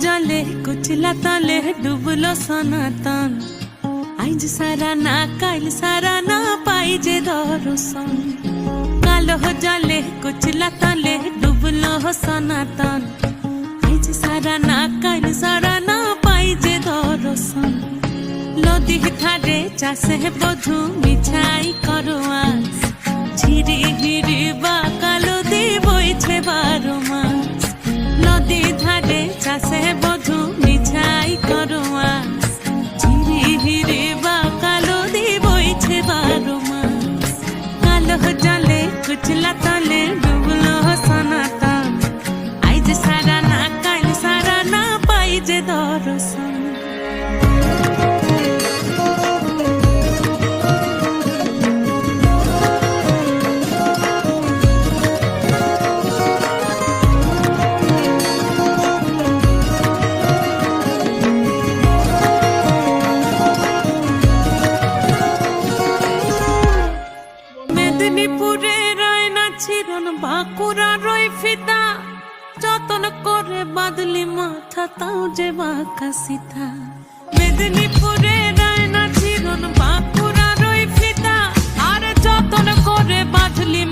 जले कुचला तले डुबलो सनातन आज सारा ना काल सारा ना पाई जे दर्शन कालो जले कुचला तले डुबलो सनातन आज सारा ना काल सारा ना पाई जे दर्शन लदी थारे चासे बधु मिठाई करो आस झिरी हिरी बा कालो दी बइछे बारो मास नदी धारे चासे बधु मिठाई करो आस झिरी हिरी बा कालो दी बइछे बारो मास कालो जले कुचला तले डुबलो सनातन आज सारा ना काल सारा ना पाई जे दर्शन মেদিনীপুরে রয় না ছিরন বাঁকুড়া রয় ফিতা যতন করে বাদলি মাথা তাও যে বাঁকা সিথা মেদিনীপুরে রয় না ছিরন বাঁকুড়া রয় ফিতা আর যতন করে বাদলি